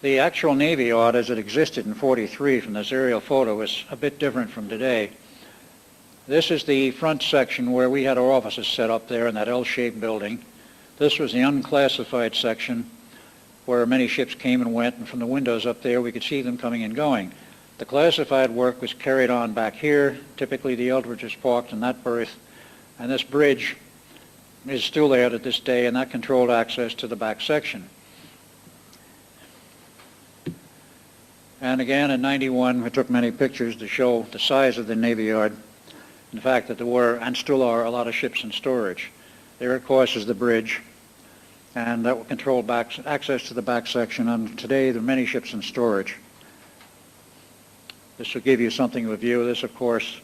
The actual Navy Yard as it existed in '43 from this aerial photo is a bit different from today. This is the front section where we had our offices set up there in that L-shaped building. This was the unclassified section where many ships came and went, and from the windows up there we could see them coming and going. The classified work was carried on back here. Typically the Eldridge is parked in that berth, and this bridge is still there to this day, and that controlled access to the back section. And again, in '91, we took many pictures to show the size of the Navy Yard, and the fact that there were, and still are, a lot of ships in storage. There, of course, is the bridge, and that will control access to the back section, and today there are many ships in storage. This will give you something of a view. This, of course,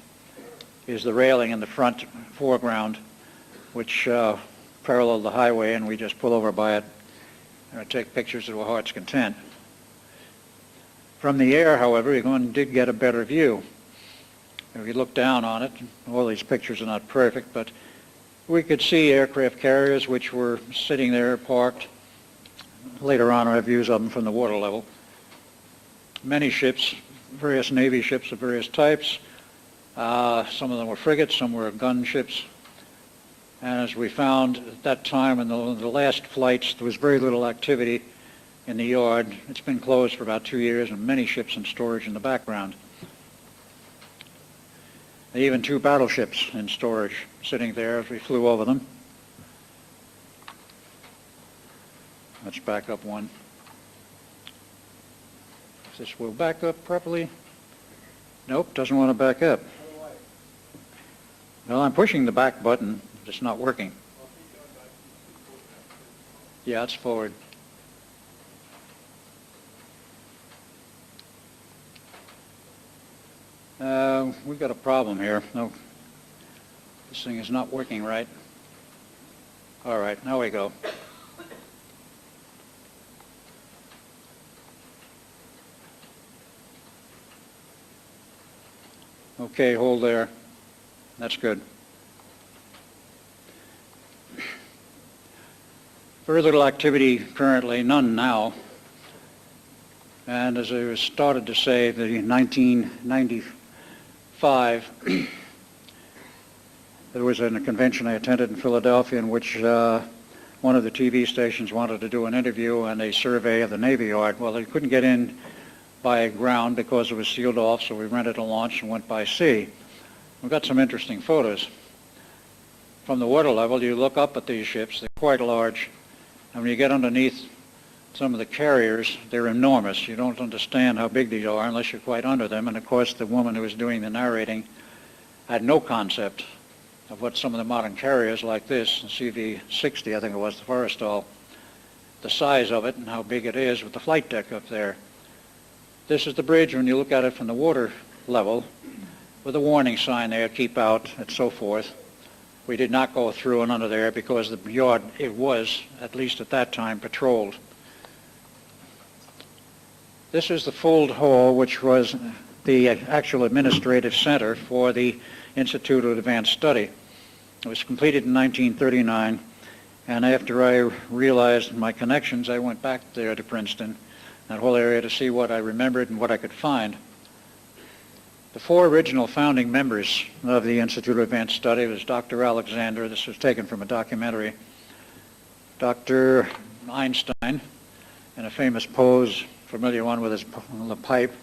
is the railing in the front foreground, which parallel the highway, and we just pull over by it and take pictures to our heart's content. From the air, however, you did get a better view. If you look down on it, all these pictures are not perfect, but we could see aircraft carriers which were sitting there parked. Later on I have views of them from the water level. Many ships, various Navy ships of various types. Some of them were frigates, some were gunships. And as we found at that time in the last flights, there was very little activity in the yard. It's been closed for about 2 years, and many ships in storage in the background. Even 2 battleships in storage sitting there as we flew over them. Let's back up one. If this will back up properly. Nope, doesn't want to back up. Well, I'm pushing the back button. It's not working. Yeah, it's forward. We've got a problem here. No, this thing is not working right. All right, now we go. Okay, hold there. That's good. Very little activity currently, none now. And as I started to say, the 1995, there was a convention I attended in Philadelphia in which one of the TV stations wanted to do an interview and a survey of the Navy Yard. Well, they couldn't get in by ground because it was sealed off, so we rented a launch and went by sea. We've got some interesting photos. From the water level, you look up at these ships, they're quite large, and when you get underneath some of the carriers, they're enormous. You don't understand how big these are unless you're quite under them, and of course the woman who was doing the narrating had no concept of what some of the modern carriers like this, the CV-60, I think it was, the Forrestal, the size of it and how big it is with the flight deck up there. This is the bridge when you look at it from the water level with a warning sign there, keep out, and so forth. We did not go through and under there because the yard, it was, at least at that time, patrolled. This is the Fold Hall, which was the actual administrative center for the Institute of Advanced Study. It was completed in 1939, and after I realized my connections, I went back there to Princeton, that whole area, to see what I remembered and what I could find. The 4 original founding members of the Institute of Advanced Study was Dr. Alexander, this was taken from a documentary, Dr. Einstein, in a famous pose, familiar one with his pipe,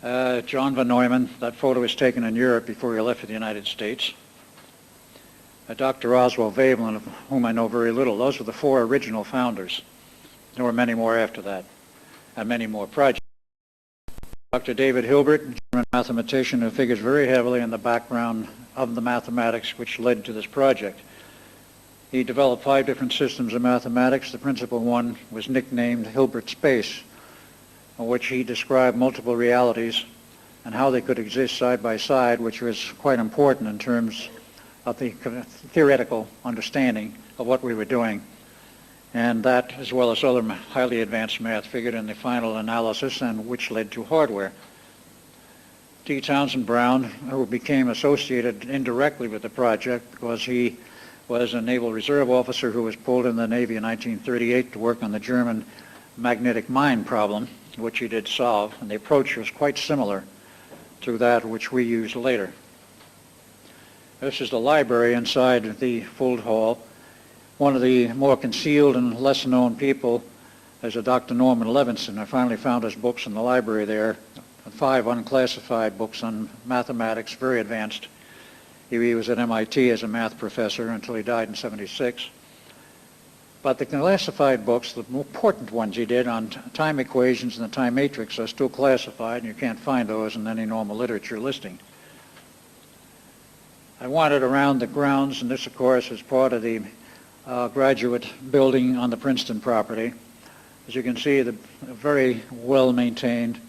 John von Neumann, that photo was taken in Europe before he left for the United States, Dr. Oswald Veblen, of whom I know very little. Those were the 4 original founders. There were many more after that, and many more projects. Dr. David Hilbert, a German mathematician who figures very heavily in the background of the mathematics which led to this project. He developed 5 different systems of mathematics. The principal one was nicknamed Hilbert Space, in which he described multiple realities and how they could exist side by side, which was quite important in terms of the theoretical understanding of what we were doing. And that, as well as other highly advanced math, figured in the final analysis, and which led to hardware. T. Townsend Brown, who became associated indirectly with the project because he was a Naval Reserve officer who was pulled in the Navy in 1938 to work on the German magnetic mine problem, which he did solve, and the approach was quite similar to that which we used later. This is the library inside the Fuld Hall. One of the more concealed and lesser known people is a Dr. Norman Levinson. I finally found his books in the library there, 5 unclassified books on mathematics, very advanced. He was at MIT as a math professor until he died in '76. But the classified books, the more important ones he did on time equations and the time matrix, are still classified, and you can't find those in any normal literature listing. I wandered around the grounds, and this, of course, is part of the graduate building on the Princeton property. As you can see, very well maintained.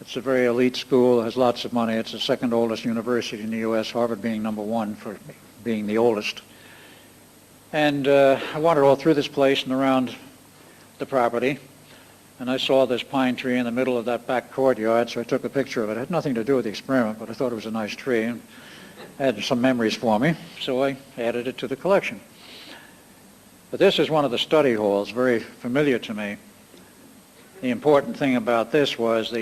It's a very elite school, has lots of money. It's the second oldest university in the U.S., Harvard being number 1 for being the oldest. And I wandered all through this place and around the property, and I saw this pine tree in the middle of that back courtyard, so I took a picture of it. It had nothing to do with the experiment, but I thought it was a nice tree and had some memories for me, so I added it to the collection. But this is one of the study halls, very familiar to me. The important thing about this was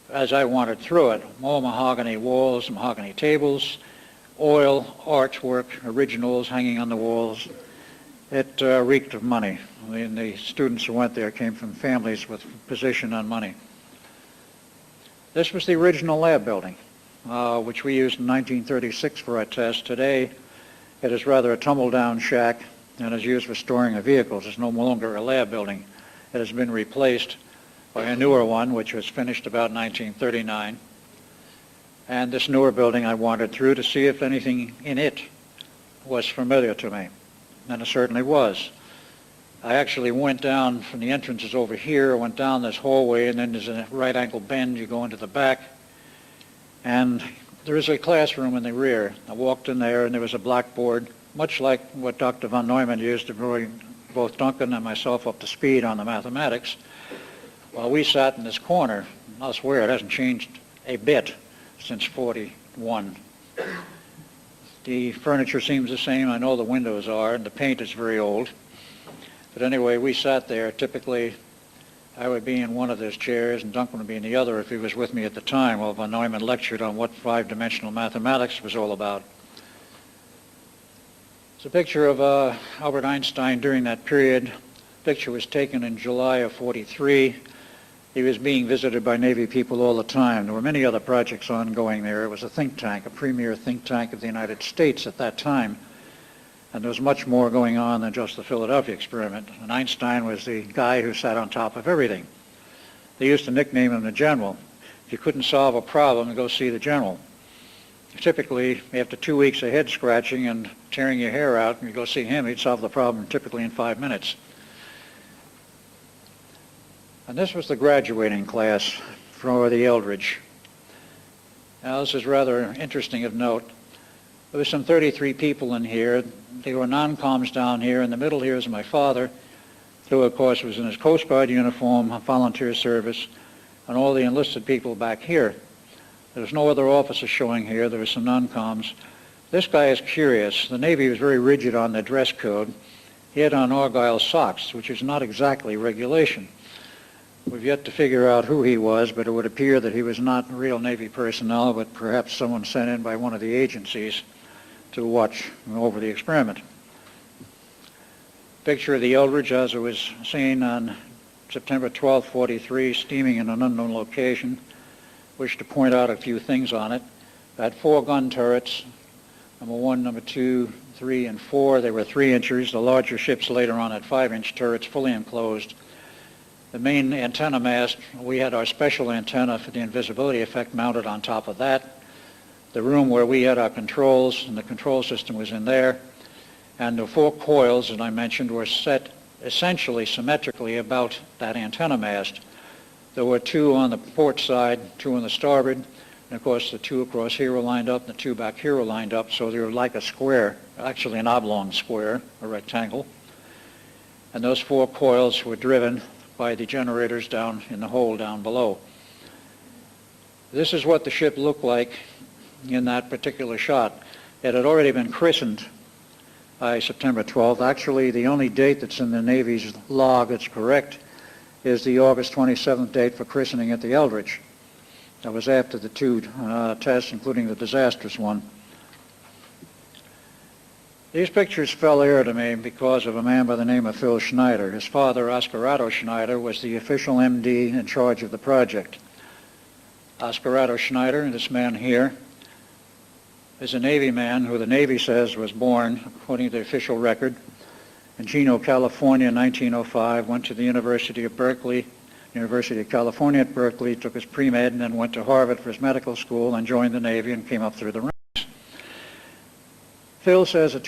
as I wandered through it, more mahogany walls, mahogany tables, oil, artwork, originals hanging on the walls. It reeked of money. I mean, the students who went there came from families with position on money. This was the original lab building, which we used in 1936 for our test. Today, it is rather a tumble-down shack and is used for storing of vehicles. It's no longer a lab building. It has been replaced by a newer one, which was finished about 1939. And this newer building I wandered through to see if anything in it was familiar to me. And it certainly was. I actually went down from the entrances over here, went down this hallway, and then there's a right angle bend, you go into the back. And there is a classroom in the rear. I walked in there, and there was a blackboard, much like what Dr. von Neumann used to bring both Duncan and myself up to speed on the mathematics. While we sat in this corner, I'll swear it hasn't changed a bit since '41. The furniture seems the same. I know the windows are, and the paint is very old. But anyway, we sat there. Typically, I would be in one of those chairs, and Duncan would be in the other if he was with me at the time, while von Neumann lectured on what 5-dimensional mathematics was all about. It's a picture of Albert Einstein during that period. The picture was taken in July of '43. He was being visited by Navy people all the time. There were many other projects ongoing there. It was a think tank, a premier think tank of the United States at that time. And there was much more going on than just the Philadelphia experiment. And Einstein was the guy who sat on top of everything. They used to nickname him the General. If you couldn't solve a problem, go see the General. Typically, after 2 weeks of head scratching and tearing your hair out, and you go see him, he'd solve the problem typically in 5 minutes. And this was the graduating class for the Eldridge. Now, this is rather interesting of note. There were some 33 people in here. There were non-coms down here. In the middle here is my father, who, of course, was in his Coast Guard uniform, volunteer service, and all the enlisted people back here. There was no other officers showing here. There were some non-coms. This guy is curious. The Navy was very rigid on their dress code. He had on Argyle socks, which is not exactly regulation. We've yet to figure out who he was, but it would appear that he was not real Navy personnel, but perhaps someone sent in by one of the agencies to watch over the experiment. Picture of the Eldridge as it was seen on September 12, '43, steaming in an unknown location. Wish to point out a few things on it. It had 4 gun turrets, number 1, number 2, 3, and 4. They were 3 inchers. The larger ships later on had 5-inch turrets, fully enclosed. The main antenna mast, we had our special antenna for the invisibility effect mounted on top of that. The room where we had our controls, and the control system was in there. And the 4 coils, as I mentioned, were set essentially symmetrically about that antenna mast. There were 2 on the port side, 2 on the starboard, and of course the 2 across here were lined up, and the 2 back here were lined up, so they were like a square, actually an oblong square, a rectangle. And those 4 coils were driven by the generators down in the hole down below. This is what the ship looked like in that particular shot. It had already been christened by September 12th. Actually, the only date that's in the Navy's log that's correct is the August 27th date for christening at the Eldridge. That was after the two tests, including the disastrous one. These pictures fell heir to me because of a man by the name of Phil Schneider. His father, Oscar Schneider, was the official MD in charge of the project. Oscar Schneider, this man here, is a Navy man who the Navy says was born, according to the official record, in Chino, California in 1905, went to the University of California at Berkeley, took his pre-med, and then went to Harvard for his medical school and joined the Navy and came up through the ranks. Phil says that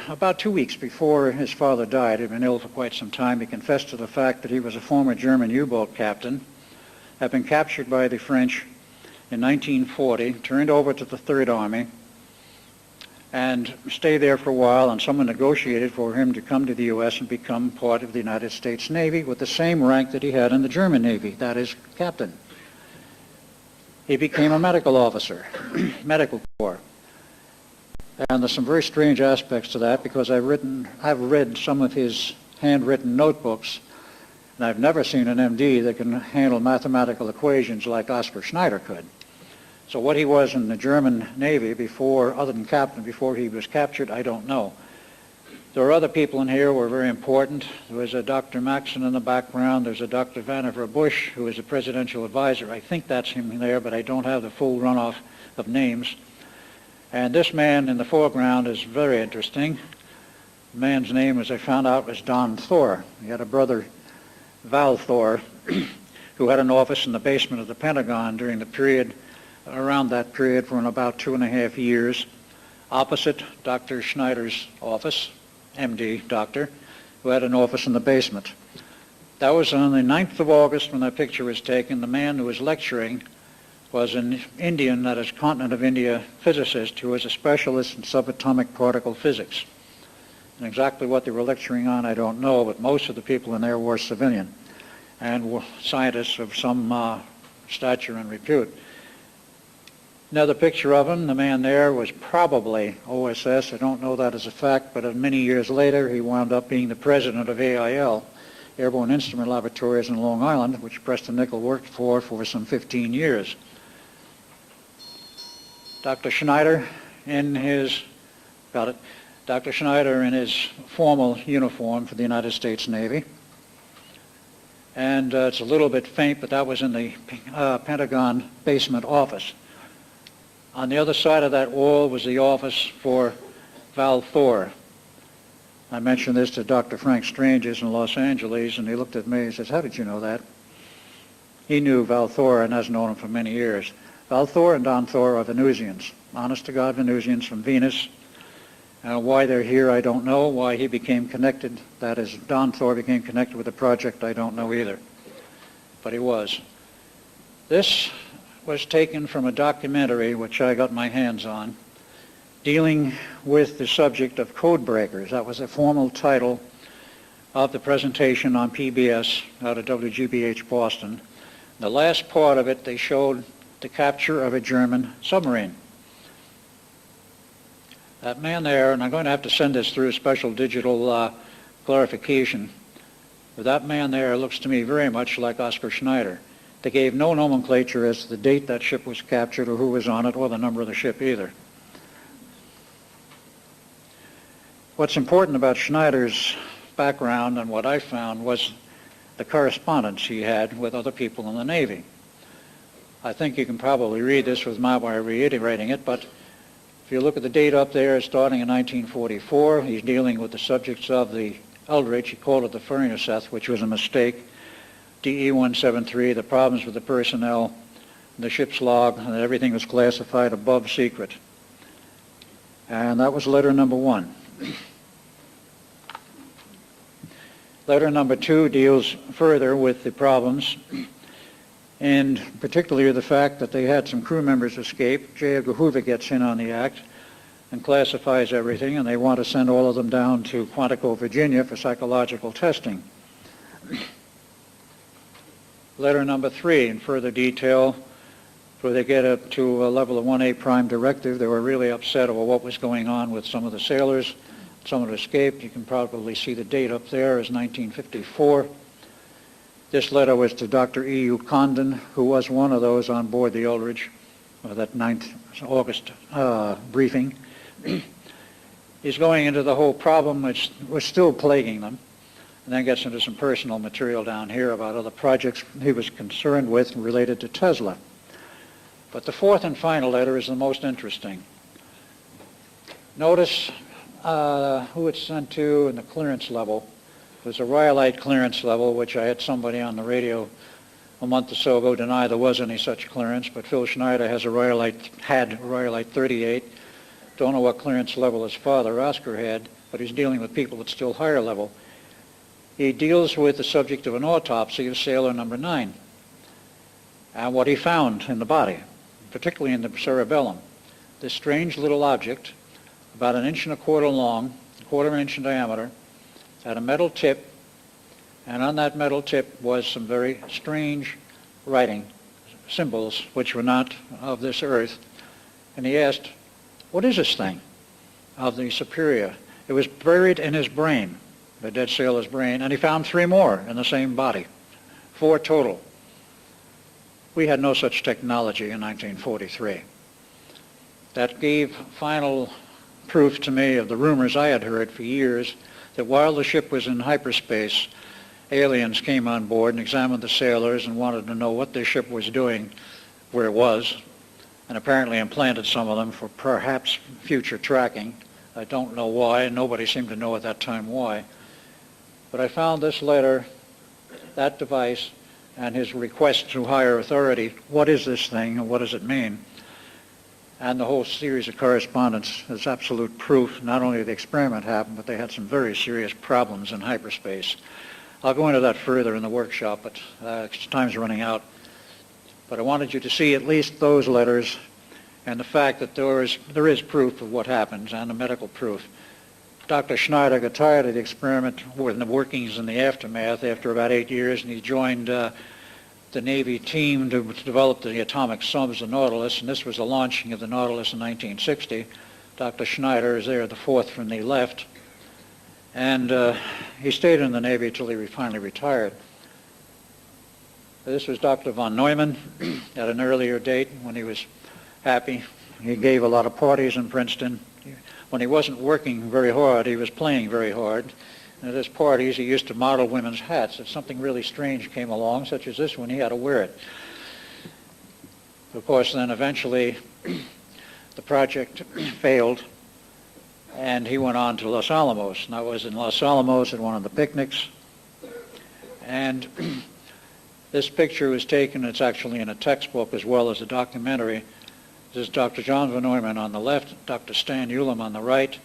about 2 weeks before his father died, he'd been ill for quite some time, he confessed to the fact that he was a former German U-boat captain, had been captured by the French in 1940, turned over to the Third Army, and stayed there for a while, and someone negotiated for him to come to the U.S. and become part of the United States Navy with the same rank that he had in the German Navy, that is, captain. He became a medical officer, medical corps. And there's some very strange aspects to that because I've read some of his handwritten notebooks, and I've never seen an MD that can handle mathematical equations like Oscar Schneider could. So what he was in the German Navy before, other than captain, before he was captured, I don't know. There are other people in here who are very important. There was a Dr. Maxson in the background. There's a Dr. Vannevar Bush, who is a presidential advisor. I think that's him there, but I don't have the full runoff of names. And this man in the foreground is very interesting. The man's name, as I found out, was Don Thor. He had a brother, Val Thor, who had an office in the basement of the Pentagon during the period, around that period for about 2.5 years, opposite Dr. Schneider's office, MD doctor, who had an office in the basement. That was on the 9th of August when that picture was taken. The man who was lecturing was an Indian, that is continent of India physicist, who was a specialist in subatomic particle physics. And exactly what they were lecturing on, I don't know, but most of the people in there were civilian and were scientists of some stature and repute. Another picture of him, the man there was probably OSS. I don't know that as a fact, but many years later he wound up being the president of AIL, Airborne Instrument Laboratories in Long Island, which Preston Nichol worked for some 15 years. Dr. Schneider in his formal uniform for the United States Navy. And it's a little bit faint, but that was in the Pentagon basement office. On the other side of that wall was the office for Val Thor. I mentioned this to Dr. Frank Stranges in Los Angeles, and he looked at me and says, "How did you know that?" He knew Val Thor and has known him for many years. Val Thor and Don Thor are Venusians, honest-to-God Venusians from Venus. Why they're here, I don't know. Why he became connected, that is, Don Thor became connected with the project, I don't know either. But he was. This was taken from a documentary which I got my hands on, dealing with the subject of code breakers. That was a formal title of the presentation on PBS out of WGBH Boston. The last part of it, they showed the capture of a German submarine. That man there, and I'm going to have to send this through special digital clarification, but that man there looks to me very much like Oscar Schneider. They gave no nomenclature as to the date that ship was captured or who was on it or the number of the ship either. What's important about Schneider's background and what I found was the correspondence he had with other people in the Navy. I think you can probably read this without my reiterating it, but if you look at the date up there, starting in 1944, he's dealing with the subjects of the Eldridge. He called it the Furnace, which was a mistake. DE-173, the problems with the personnel, the ship's log, and everything was classified above secret. And that was letter number 1. Letter number 2 deals further with the problems, and particularly the fact that they had some crew members escape. J. Edgar Hoover gets in on the act and classifies everything, and they want to send all of them down to Quantico, Virginia for psychological testing. Letter number 3, in further detail, before they get up to a level of 1A prime directive, they were really upset over what was going on with some of the sailors. Some had escaped. You can probably see the date up there as 1954. This letter was to Dr. E.U. Condon, who was one of those on board the Eldridge, that 9th August briefing. He's going into the whole problem which was still plaguing them, and then gets into some personal material down here about other projects he was concerned with related to Tesla. But the fourth and final letter is the most interesting. Notice who it's sent to and the clearance level. There's a rhyolite clearance level, which I had somebody on the radio a month or so ago deny there was any such clearance, but Phil Schneider had a rhyolite 38. Don't know what clearance level his father, Oscar, had, but he's dealing with people at still higher level. He deals with the subject of an autopsy of sailor number 9 and what he found in the body, particularly in the cerebellum. This strange little object, about 1 1/4 inch long, 1/4 inch in diameter, had a metal tip, and on that metal tip was some very strange writing, symbols which were not of this earth. And he asked, what is this thing of the superior? It was buried in his brain, the dead sailor's brain, and he found 3 more in the same body, 4 total. We had no such technology in 1943. That gave final proof to me of the rumors I had heard for years that while the ship was in hyperspace, aliens came on board and examined the sailors and wanted to know what their ship was doing where it was, and apparently implanted some of them for perhaps future tracking. I don't know why. Nobody seemed to know at that time why. But I found this letter, that device, and his request to higher authority, what is this thing and what does it mean? And the whole series of correspondence is absolute proof not only the experiment happened, but they had some very serious problems in hyperspace. I'll go into that further in the workshop, but time's running out. But I wanted you to see at least those letters and the fact that there is proof of what happens and the medical proof. Dr. Schneider got tired of the experiment with the workings in the aftermath after about 8 years, and he joined the Navy team to develop the atomic subs, the Nautilus, and this was the launching of the Nautilus in 1960. Dr. Schneider is there, the fourth from the left, and he stayed in the Navy until he finally retired. This was Dr. von Neumann at an earlier date when he was happy. He gave a lot of parties in Princeton. When he wasn't working very hard, he was playing very hard. And at his parties, he used to model women's hats. If something really strange came along, such as this one, he had to wear it. Of course, then eventually the project failed, and he went on to Los Alamos. And I was in Los Alamos at one of the picnics, and this picture was taken, it's actually in a textbook as well as a documentary. This is Dr. John von Neumann on the left, Dr. Stan Ulam on the right,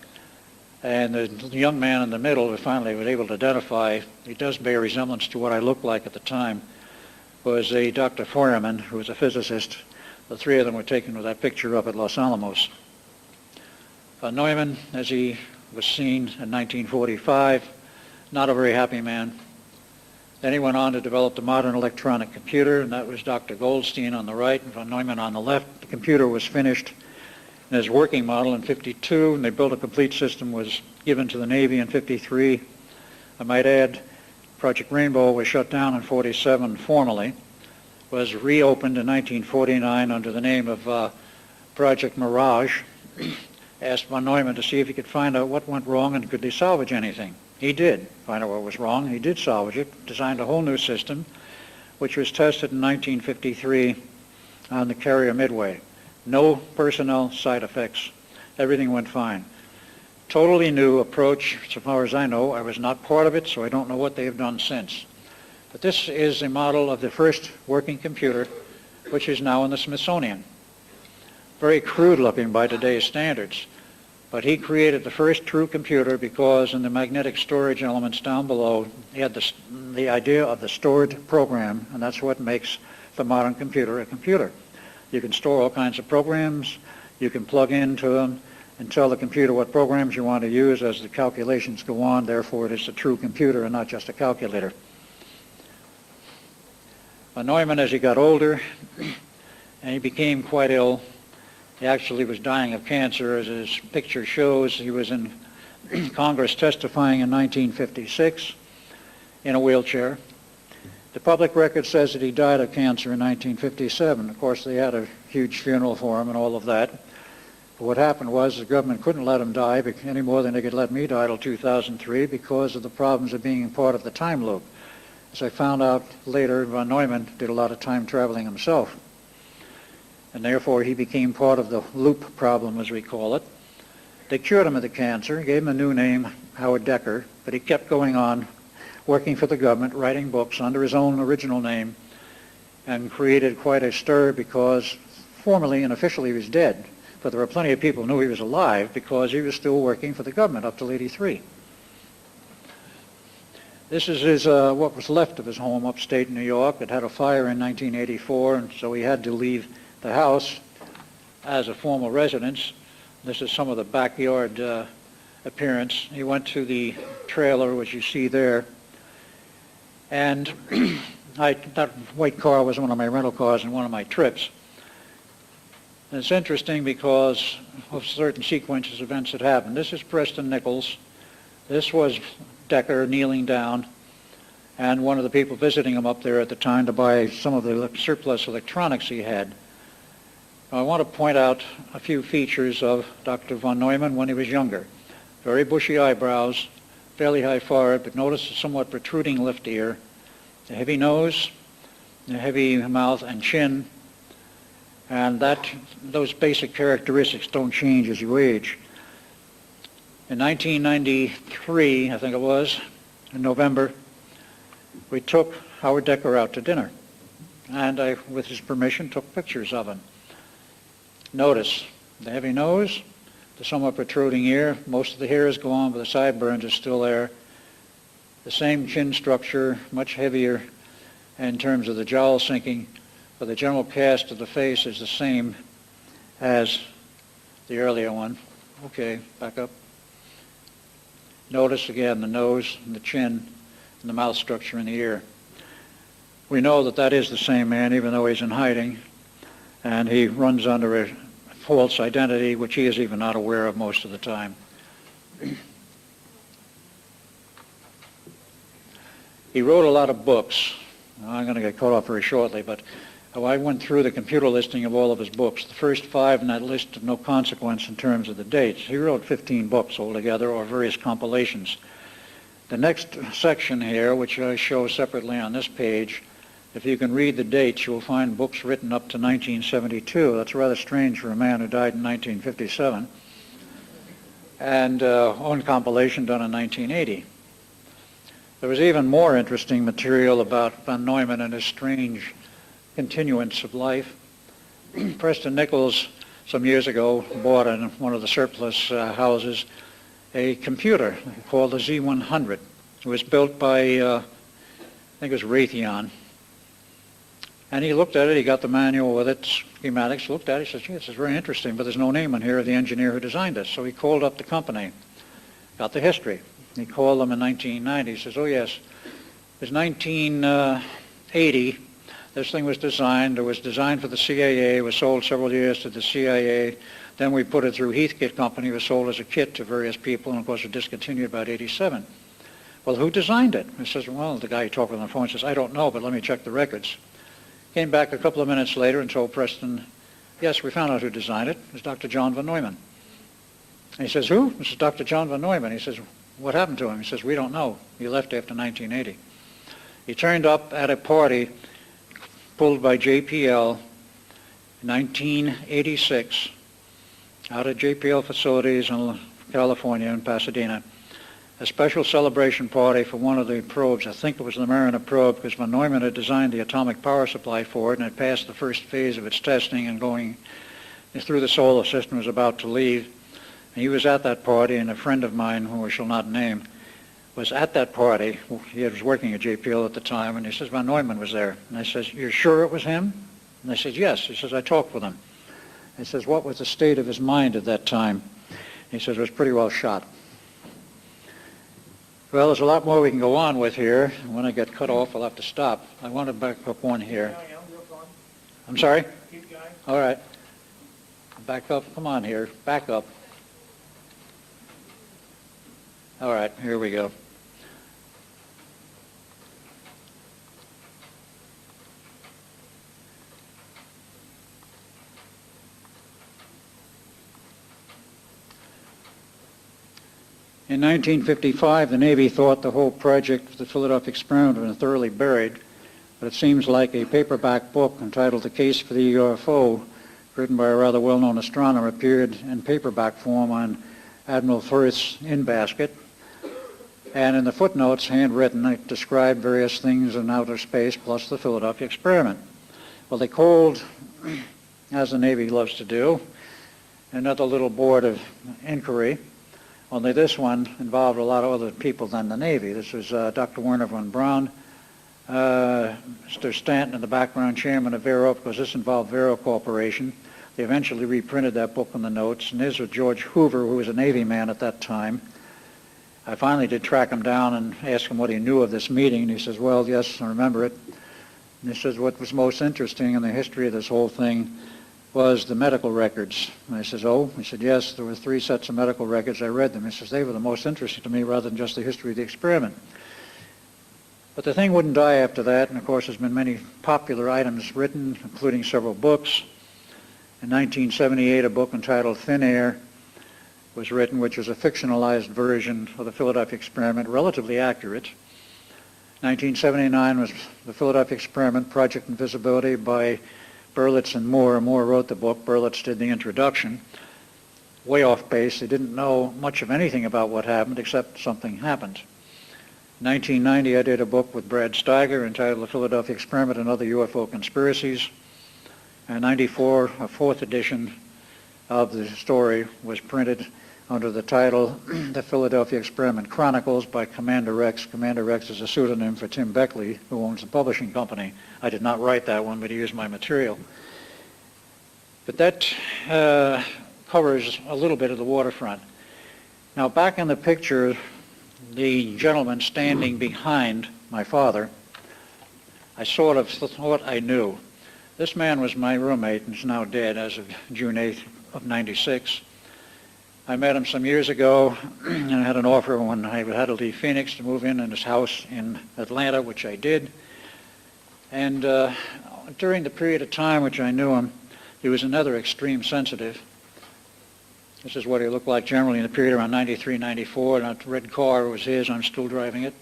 and the young man in the middle who finally was able to identify, he does bear resemblance to what I looked like at the time, was a Dr. Feuermann, who was a physicist. The 3 of them were taken with that picture up at Los Alamos. Von Neumann, as he was seen in 1945, not a very happy man. Then he went on to develop the modern electronic computer, and that was Dr. Goldstein on the right and von Neumann on the left. The computer was finished in his working model in 52, and they built a complete system, was given to the Navy in 53. I might add, Project Rainbow was shut down in 47 formally, was reopened in 1949 under the name of Project Mirage. Asked von Neumann to see if he could find out what went wrong and could they salvage anything. He did find out what was wrong. He did salvage it, designed a whole new system, which was tested in 1953 on the carrier Midway. No personnel side effects. Everything went fine. Totally new approach, so far as I know. I was not part of it, so I don't know what they have done since. But this is a model of the first working computer, which is now in the Smithsonian. Very crude looking by today's standards. But he created the first true computer because in the magnetic storage elements down below, he had the idea of the stored program, and that's what makes the modern computer a computer. You can store all kinds of programs, you can plug into them and tell the computer what programs you want to use as the calculations go on, therefore it is a true computer and not just a calculator. Von Neumann, as he got older, and he became quite ill, he actually was dying of cancer, as his picture shows. He was in Congress testifying in 1956 in a wheelchair. The public record says that he died of cancer in 1957. Of course, they had a huge funeral for him and all of that. But what happened was the government couldn't let him die any more than they could let me die till 2003 because of the problems of being part of the time loop. As I found out later, von Neumann did a lot of time traveling himself. And therefore, he became part of the loop problem, as we call it. They cured him of the cancer, gave him a new name, Howard Decker, but he kept going on, working for the government, writing books under his own original name, and created quite a stir because formally and officially he was dead. But there were plenty of people who knew he was alive because he was still working for the government up till '83. This is his, what was left of his home upstate New York. It had a fire in 1984, and so he had to leave the house as a formal residence. This is some of the backyard appearance. He went to the trailer, which you see there, and that white car was one of my rental cars in one of my trips. And it's interesting because of certain sequences of events that happened. This is Preston Nichols. This was Decker kneeling down, and one of the people visiting him up there at the time to buy some of the surplus electronics he had. I want to point out a few features of Dr. von Neumann when he was younger. Very bushy eyebrows, fairly high forehead, but notice a somewhat protruding left ear, a heavy nose, a heavy mouth and chin, and those basic characteristics don't change as you age. In 1993, I think it was, in November, we took Howard Decker out to dinner, and I, with his permission, took pictures of him. Notice the heavy nose, the somewhat protruding ear. Most of the hair is gone, but the sideburns are still there. The same chin structure, much heavier in terms of the jowl sinking, but the general cast of the face is the same as the earlier one. Okay, back up. Notice again the nose and the chin and the mouth structure in the ear. We know that that is the same man, even though he's in hiding, and he runs under a false identity, which he is even not aware of most of the time. He wrote a lot of books. I'm going to get caught off very shortly, but I went through the computer listing of all of his books. The first 5 in that list of no consequence in terms of the dates. He wrote 15 books altogether, or various compilations. The next section here, which I show separately on this page, if you can read the dates, you'll find books written up to 1972. That's rather strange for a man who died in 1957. And one compilation done in 1980. There was even more interesting material about von Neumann and his strange continuance of life. Preston Nichols, some years ago, bought in one of the surplus houses a computer called the Z100. It was built by, I think it was Raytheon. And he looked at it, he got the manual with its schematics, looked at it, he says, gee, this is very interesting, but there's no name on here of the engineer who designed this. So he called up the company, got the history. He called them in 1990. He says, oh yes, it was 1980. This thing was designed. It was designed for the CIA. It was sold several years to the CIA. Then we put it through Heathkit Company. It was sold as a kit to various people, and of course it discontinued about '87. Well, who designed it? He says, well, the guy who talked on the phone says, I don't know, but let me check the records. Came back a couple of minutes later and told Preston, yes, we found out who designed it. It was Dr. John von Neumann. And he says, who? This is Dr. John von Neumann. He says, what happened to him? He says, we don't know. He left after 1980. He turned up at a party pulled by JPL in 1986 out at JPL facilities in California, in Pasadena, a special celebration party for one of the probes. I think it was the Mariner probe, because von Neumann had designed the atomic power supply for it and had passed the first phase of its testing and going through the solar system, was about to leave. And he was at that party, and a friend of mine, who I shall not name, was at that party. He was working at JPL at the time, and he says, von Neumann was there. And I says, you're sure it was him? And I said, yes. He says, I talked with him. He says, what was the state of his mind at that time? He says, it was pretty well shot. Well, there's a lot more we can go on with here. When I get cut off, I'll have to stop. I want to back up one here. I'm sorry? Keep going. All right. Back up. Come on here. Back up. All right. Here we go. In 1955, the Navy thought the whole project of the Philadelphia experiment had been thoroughly buried, but it seems like a paperback book entitled The Case for the UFO, written by a rather well-known astronomer, appeared in paperback form on Admiral Firth's in-basket. And in the footnotes, handwritten, it described various things in outer space plus the Philadelphia experiment. Well, they called, as the Navy loves to do, another little board of inquiry, only this one involved a lot of other people than the Navy. This was Dr. Werner von Braun, Mr. Stanton in the background, chairman of Vero, because this involved Vero Corporation. They eventually reprinted that book in the notes, and this was George Hoover, who was a Navy man at that time. I finally did track him down and ask him what he knew of this meeting, and he says, well, yes, I remember it. And he says, what was most interesting in the history of this whole thing was the medical records. And I says, oh? He said, yes, there were 3 sets of medical records. I read them. He says, they were the most interesting to me rather than just the history of the experiment. But the thing wouldn't die after that, and of course there's been many popular items written, including several books. In 1978, a book entitled Thin Air was written, which was a fictionalized version of the Philadelphia experiment, relatively accurate. 1979 was the Philadelphia experiment, Project Invisibility, by Berlitz and Moore. Moore wrote the book. Berlitz did the introduction. Way off base. They didn't know much of anything about what happened, except something happened. In 1990, I did a book with Brad Steiger entitled The Philadelphia Experiment and Other UFO Conspiracies. In 94, a 4th edition of the story was printed under the title The Philadelphia Experiment Chronicles by Commander Rex. Commander Rex is a pseudonym for Tim Beckley, who owns the publishing company. I did not write that one, but he used my material. But that covers a little bit of the waterfront. Now, back in the picture, the gentleman standing behind my father, I sort of thought I knew. This man was my roommate and is now dead as of June 8th of 96. I met him some years ago, and I had an offer when I had to leave Phoenix to move in his house in Atlanta, which I did. And during the period of time which I knew him, he was another extreme sensitive. This is what he looked like generally in the period around 93, 94. And that red car was his. I'm still driving it.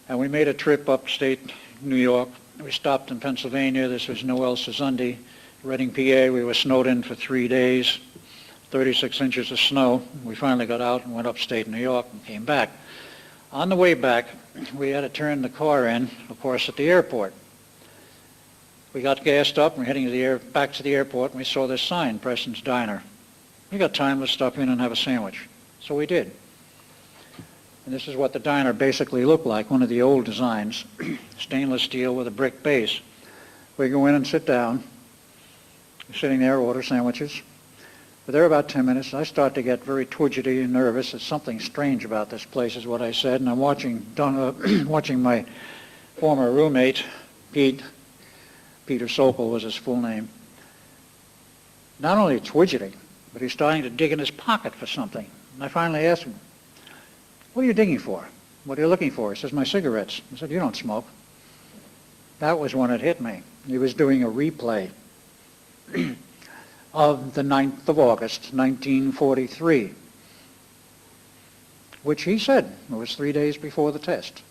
And we made a trip upstate New York. We stopped in Pennsylvania. This was Noel Suzundi, Reading, PA. We were snowed in for 3 days, 36 inches of snow. We finally got out and went upstate New York and came back. On the way back, we had to turn the car in, of course, at the airport. We got gassed up and we're heading back to the airport, and we saw this sign, Preston's Diner. We got time, let's stop in and have a sandwich. So we did. And this is what the diner basically looked like, one of the old designs, stainless steel with a brick base. We go in and sit down. We're sitting there, order sandwiches. We're there about 10 minutes. I start to get very twidgety and nervous. There's something strange about this place, is what I said. And I'm watching my former roommate, Peter Sokol was his full name. Not only twidgety, but he's starting to dig in his pocket for something. And I finally asked him, what are you digging for? What are you looking for? He says, my cigarettes. I said, you don't smoke. That was when it hit me. He was doing a replay of the 9th of August, 1943, which he said it was 3 days before the test.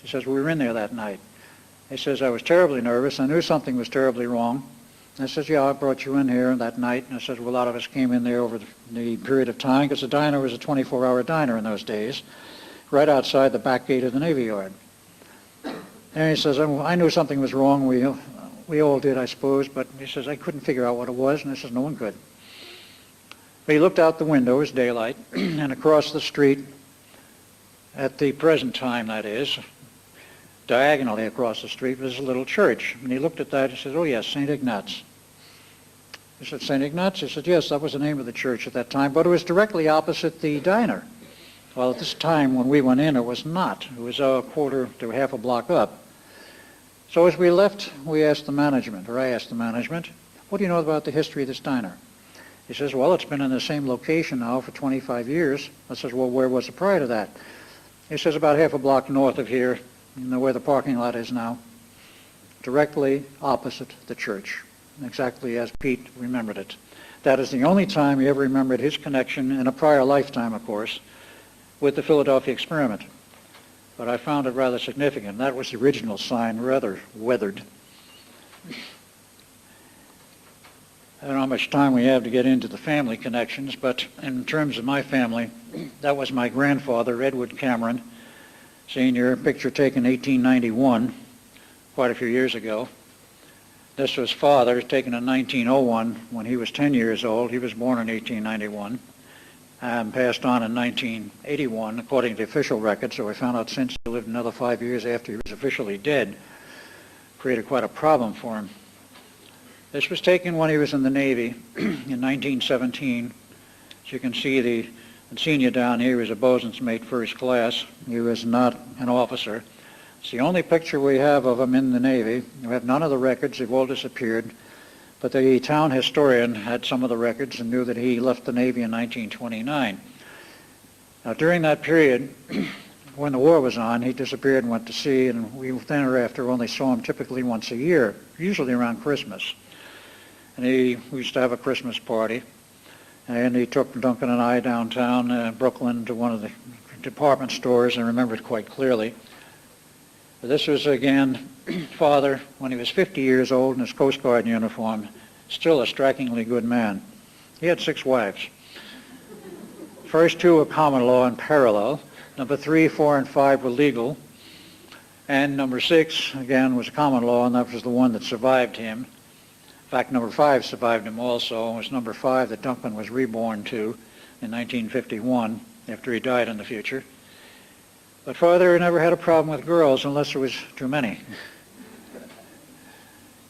He says, we were in there that night. He says, I was terribly nervous. I knew something was terribly wrong. I says, yeah, I brought you in here that night. And I says, well, a lot of us came in there over the period of time, because the diner was a 24-hour diner in those days, right outside the back gate of the Navy Yard. And he says, I knew something was wrong. We all did, I suppose, but he says, I couldn't figure out what it was. And I says, no one could. But he looked out the window, it was daylight, and across the street, at the present time, that is, diagonally across the street was a little church. And he looked at that and said, oh yes, St. Ignatz. He said, St. Ignatz? He said, yes, that was the name of the church at that time, but it was directly opposite the diner. Well, at this time when we went in, it was not. It was a quarter to half a block up. So as we left, we asked the management, or I asked the management, what do you know about the history of this diner? He says, well, it's been in the same location now for 25 years. I says, well, where was it prior to that? He says, about half a block north of here, you know where the parking lot is now, directly opposite the church, exactly as Pete remembered it. That is the only time he ever remembered his connection, in a prior lifetime, of course, with the Philadelphia experiment. But I found it rather significant. That was the original sign, rather weathered. I don't know how much time we have to get into the family connections, but in terms of my family, that was my grandfather, Edward Cameron, Sr., picture taken 1891, quite a few years ago. This was father, taken in 1901 when he was 10 years old. He was born in 1891 and passed on in 1981, according to the official record. So I found out since he lived another 5 years after he was officially dead. Created quite a problem for him. This was taken when he was in the Navy in 1917. As you can see, the senior down here was a bosun's mate first class. He was not an officer. It's the only picture we have of him in the Navy. We have none of the records. They've all disappeared. But the town historian had some of the records and knew that he left the Navy in 1929. Now, during that period, when the war was on, he disappeared and went to sea, and we then or after only saw him typically once a year, usually around Christmas. And we used to have a Christmas party, and he took Duncan and I downtown Brooklyn to one of the department stores. I remember it quite clearly. This was, again, father when he was 50 years old in his Coast Guard uniform, still a strikingly good man. He had 6 wives. First 2 were common law and parallel. Number 3, 4, and 5 were legal. And number 6, again, was common law, and that was the one that survived him. In fact, number 5 survived him also. It was number 5 that Duncan was reborn to in 1951 after he died in the future. But father never had a problem with girls unless there was too many.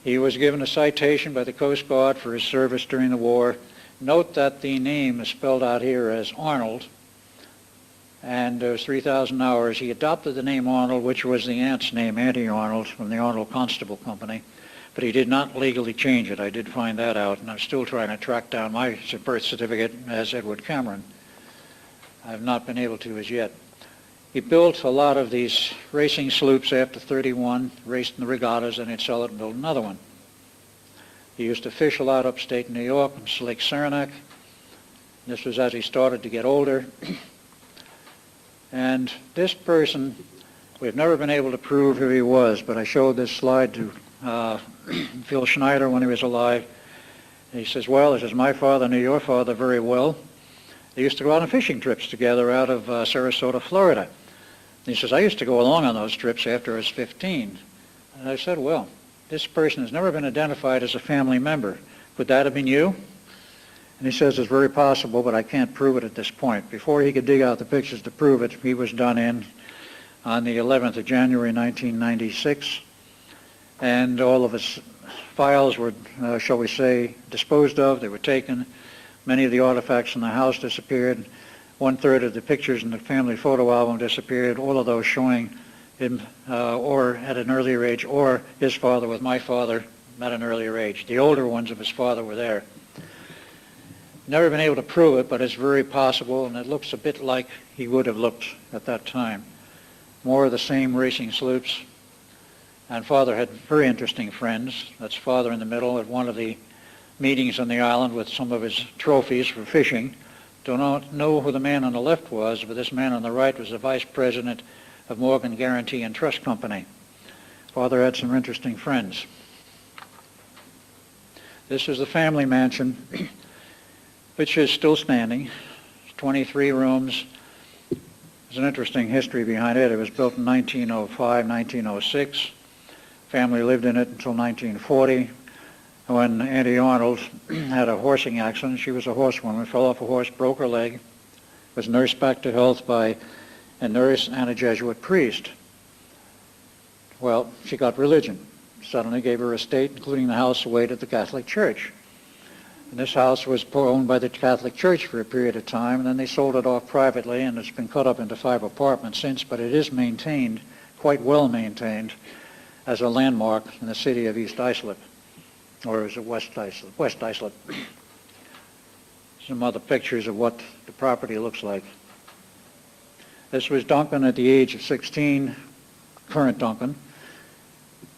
He was given a citation by the Coast Guard for his service during the war. Note that the name is spelled out here as Arnold, and it was 3,000 hours. He adopted the name Arnold, which was the aunt's name, Auntie Arnold, from the Arnold Constable Company. But he did not legally change it. I did find that out, and I'm still trying to track down my birth certificate as Edward Cameron. I've not been able to as yet. He built a lot of these racing sloops after 31, raced in the regattas, and he'd sell it and build another one. He used to fish a lot upstate New York, in Lake Saranac. This was as he started to get older. And this person, we've never been able to prove who he was, but I showed this slide to Phil Schneider when he was alive. And he says, well, my father knew your father very well. They used to go out on fishing trips together out of Sarasota, Florida. And he says, I used to go along on those trips after I was 15. And I said, well, this person has never been identified as a family member. Could that have been you? And he says, it's very possible, but I can't prove it at this point. Before he could dig out the pictures to prove it, he was done in on the 11th of January, 1996. And all of his files were, shall we say, disposed of. They were taken. Many of the artifacts in the house disappeared. 1/3 of the pictures in the family photo album disappeared, all of those showing him or at an earlier age, or his father with my father at an earlier age. The older ones of his father were there. Never been able to prove it, but it's very possible, and it looks a bit like he would have looked at that time. More of the same racing sloops. And father had very interesting friends. That's father in the middle at one of the meetings on the island with some of his trophies for fishing. Do not know who the man on the left was, but this man on the right was the vice president of Morgan Guarantee and Trust Company. Father had some interesting friends. This is the family mansion, which is still standing. It's 23 rooms. There's an interesting history behind it. It was built in 1905, 1906. Family lived in it until 1940. When Auntie Arnold had a horsing accident, she was a horsewoman, fell off a horse, broke her leg, was nursed back to health by a nurse and a Jesuit priest. Well, she got religion. Suddenly gave her estate, including the house, away to the Catholic Church. And this house was owned by the Catholic Church for a period of time, and then they sold it off privately, and it's been cut up into 5 apartments since, but it is maintained, quite well maintained, as a landmark in the city of East Islip. Or is it West Islip? West Islip. Some other pictures of what the property looks like. This was Duncan at the age of 16, current Duncan,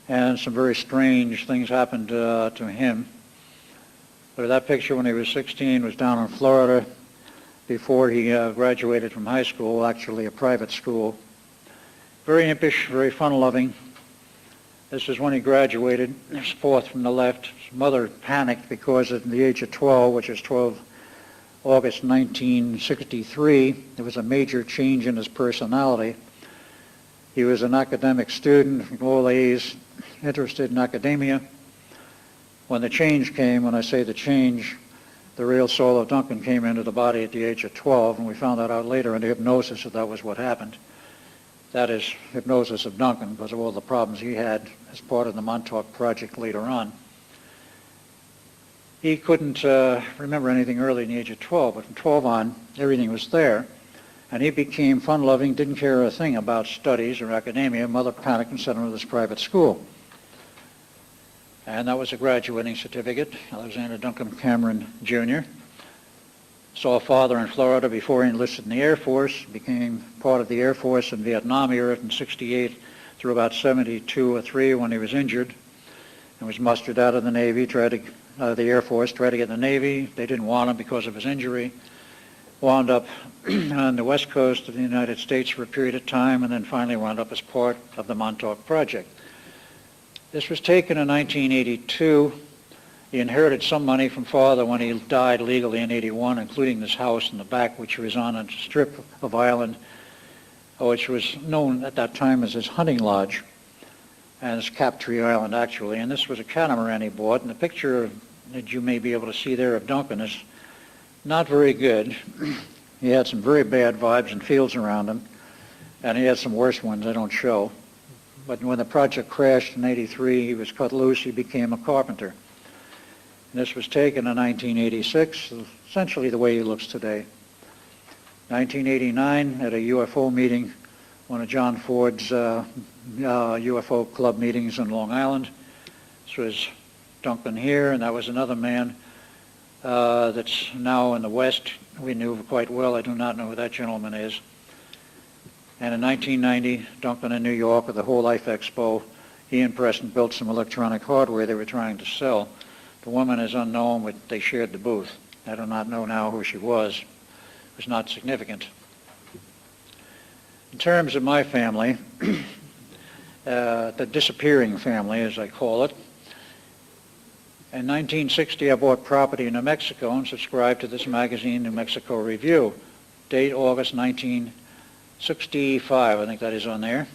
and some very strange things happened to him. But that picture when he was 16 was down in Florida, before he graduated from high school, actually a private school. Very impish, very fun-loving. This is when he graduated. There's fourth from the left. His mother panicked because at the age of 12, which is 12 August 1963, there was a major change in his personality. He was an academic student, all A's, interested in academia. When the change came, when I say the change, the real soul of Duncan came into the body at the age of 12, and we found that out later in the hypnosis that was what happened. That is hypnosis of Duncan because of all the problems he had as part of the Montauk Project later on. He couldn't remember anything early in the age of 12, but from 12 on, everything was there. And he became fun-loving, didn't care a thing about studies or academia. Mother panicked and sent him to this private school. And that was a graduating certificate, Alexander Duncan Cameron, Jr. Saw a father in Florida before he enlisted in the Air Force, became part of the Air Force in Vietnam era from 68 through about 72 or 3 when he was injured, and was mustered out of the Navy, the Air Force, tried to get in the Navy. They didn't want him because of his injury. Wound up on the west coast of the United States for a period of time, and then finally wound up as part of the Montauk Project. This was taken in 1982. He inherited some money from father when he died legally in 81, including this house in the back, which was on a strip of island, which was known at that time as his hunting lodge, and it's Captree Island, actually. And this was a catamaran he bought, and the picture that you may be able to see there of Duncan is not very good. He had some very bad vibes and feels around him, and he had some worse ones I don't show. But when the project crashed in 83, he was cut loose. He became a carpenter. And this was taken in 1986, essentially the way he looks today. 1989, at a UFO meeting, one of John Ford's UFO club meetings in Long Island. This was Duncan here, and that was another man that's now in the West. We knew quite well. I do not know who that gentleman is. And in 1990, Duncan in New York at the Whole Life Expo, he and Preston built some electronic hardware they were trying to sell. The woman is unknown, but they shared the booth. I do not know now who she was. It was not significant. In terms of my family, the disappearing family, as I call it, in 1960, I bought property in New Mexico and subscribed to this magazine, New Mexico Review. Date August 1965, I think that is on there.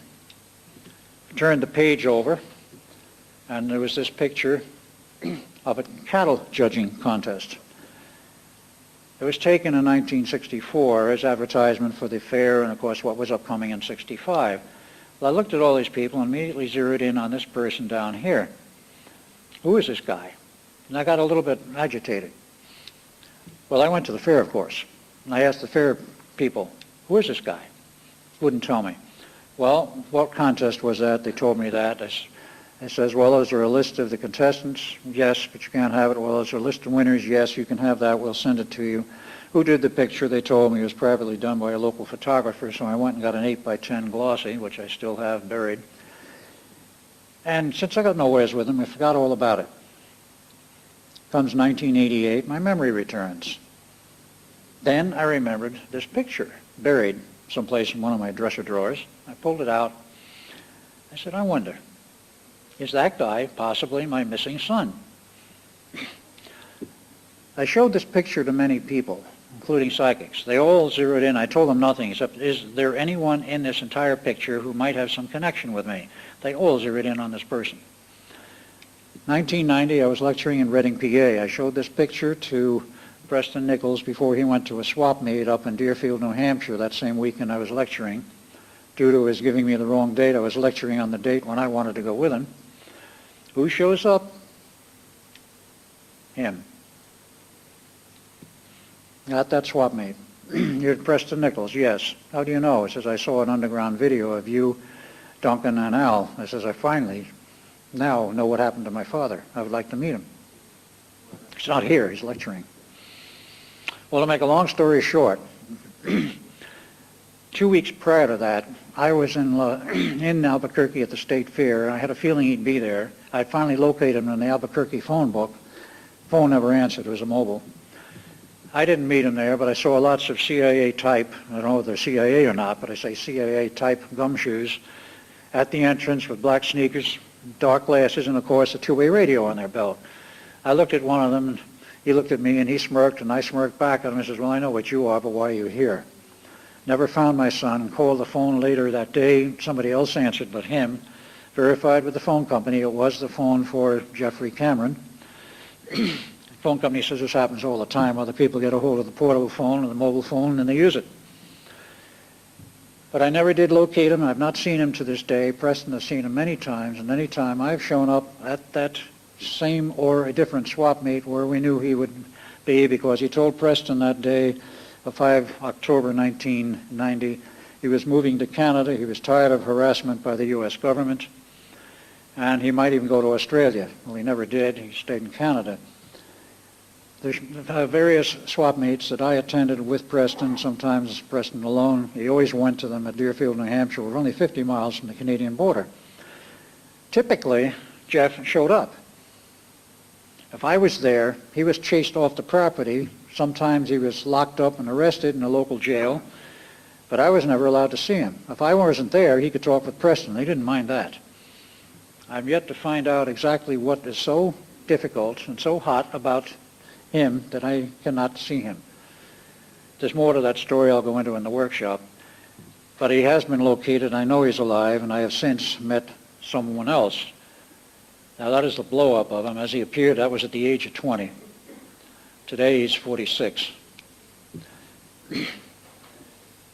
Turned the page over, and there was this picture of a cattle judging contest. It was taken in 1964 as advertisement for the fair and, of course, what was upcoming in 65. Well, I looked at all these people and immediately zeroed in on this person down here. Who is this guy? And I got a little bit agitated. Well, I went to the fair, of course, and I asked the fair people, who is this guy? Wouldn't tell me. Well, what contest was that? They told me that. It says, well, is there a list of the contestants? Yes, but you can't have it. Well, is there a list of winners? Yes, you can have that. We'll send it to you. Who did the picture? They told me it was privately done by a local photographer, so I went and got an 8x10 glossy, which I still have buried. And since I got nowheres with them, I forgot all about it. Comes 1988, my memory returns. Then I remembered this picture buried someplace in one of my dresser drawers. I pulled it out. I said, I wonder, is that guy possibly my missing son? I showed this picture to many people, including psychics. They all zeroed in. I told them nothing except, is there anyone in this entire picture who might have some connection with me? They all zeroed in on this person. 1990, I was lecturing in Reading, PA. I showed this picture to Preston Nichols before he went to a swap meet up in Deerfield, New Hampshire that same weekend I was lecturing. Due to his giving me the wrong date, I was lecturing on the date when I wanted to go with him. Who shows up? Him. At that swap meet. You're Preston Nichols? Yes. How do you know? He says, I saw an underground video of you, Duncan, and Al. I says, I finally now know what happened to my father. I would like to meet him. He's not here. He's lecturing. Well, to make a long story short, 2 weeks prior to that, I was in Albuquerque at the State Fair. I had a feeling he'd be there. I finally located him in the Albuquerque phone book. Phone never answered. It was a mobile. I didn't meet him there, but I saw lots of CIA type, I don't know if they're CIA or not, but I say CIA type gumshoes at the entrance with black sneakers, dark glasses, and of course a two-way radio on their belt. I looked at one of them, and he looked at me, and he smirked, and I smirked back at him and says, well, I know what you are, but why are you here? Never found my son, called the phone later that day, somebody else answered but him, verified with the phone company, it was the phone for Jeffrey Cameron. The phone company says this happens all the time. Other people get a hold of the portable phone or the mobile phone and they use it. But I never did locate him. I've not seen him to this day. Preston has seen him many times, and any time I've shown up at that same or a different swap meet where we knew he would be, because he told Preston that day of 5 October 1990 he was moving to Canada. He was tired of harassment by the U.S. government, and he might even go to Australia. Well, he never did. He stayed in Canada. There's various swap meets that I attended with Preston, sometimes Preston alone. He always went to them at Deerfield, New Hampshire. We're only 50 miles from the Canadian border. Typically, Jeff showed up. If I was there, he was chased off the property. Sometimes he was locked up and arrested in a local jail, but I was never allowed to see him. If I wasn't there, he could talk with Preston. They didn't mind that. I've yet to find out exactly what is so difficult and so hot about him that I cannot see him. There's more to that story I'll go into in the workshop. But he has been located. I know he's alive, and I have since met someone else. Now that is the blow-up of him. As he appeared, that was at the age of 20. Today he's 46.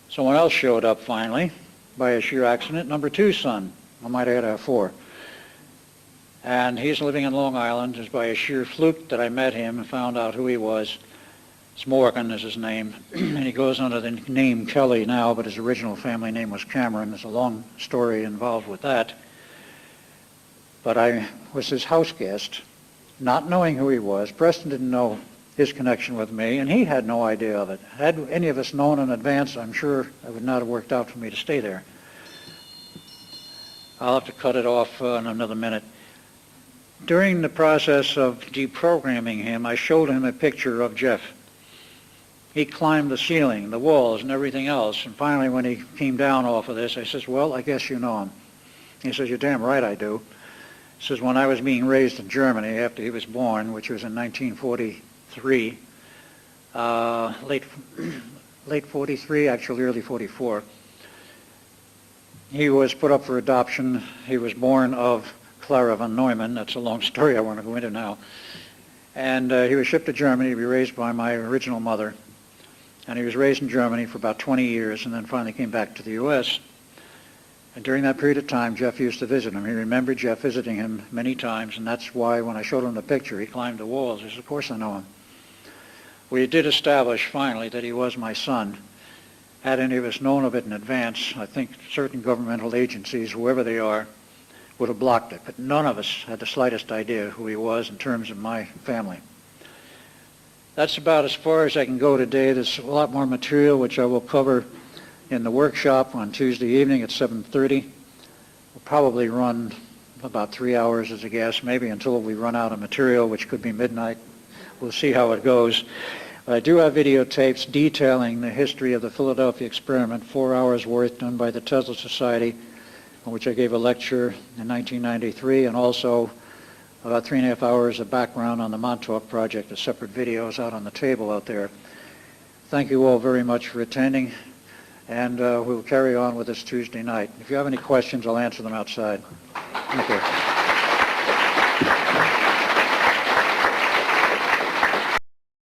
Someone else showed up finally by a sheer accident, number 2's son. I might add I have 4. And he's living in Long Island. It's by a sheer fluke that I met him and found out who he was. Morgan is his name, and he goes under the name Kelly now, but his original family name was Cameron. There's a long story involved with that. But I was his house guest, not knowing who he was. Preston didn't know his connection with me, and he had no idea of it. Had any of us known in advance, I'm sure it would not have worked out for me to stay there. I'll have to cut it off in another minute. During the process of deprogramming him, I showed him a picture of Jeff. He climbed the ceiling, the walls, and everything else. And finally, when he came down off of this, I says, well, I guess you know him. He says, you're damn right I do. He says, when I was being raised in Germany after he was born, which was in 1943, late 43, actually early 44, he was put up for adoption. He was born of Clara von Neumann. That's a long story I want to go into now. And he was shipped to Germany to be raised by my original mother. And he was raised in Germany for about 20 years and then finally came back to the U.S. And during that period of time, Jeff used to visit him. He remembered Jeff visiting him many times, and that's why when I showed him the picture, he climbed the walls. He said, of course I know him. We did establish finally that he was my son. Had any of us known of it in advance, I think certain governmental agencies, whoever they are, would have blocked it, but none of us had the slightest idea who he was in terms of my family. That's about as far as I can go today. There's a lot more material which I will cover in the workshop on Tuesday evening at 7:30. We'll probably run about 3 hours as a guess, maybe until we run out of material, which could be midnight. We'll see how it goes. But I do have videotapes detailing the history of the Philadelphia experiment, 4 hours worth done by the Tesla Society, on which I gave a lecture in 1993, and also about 3.5 hours of background on the Montauk Project, the separate videos out on the table out there. Thank you all very much for attending, and we'll carry on with this Tuesday night. If you have any questions, I'll answer them outside. Thank you.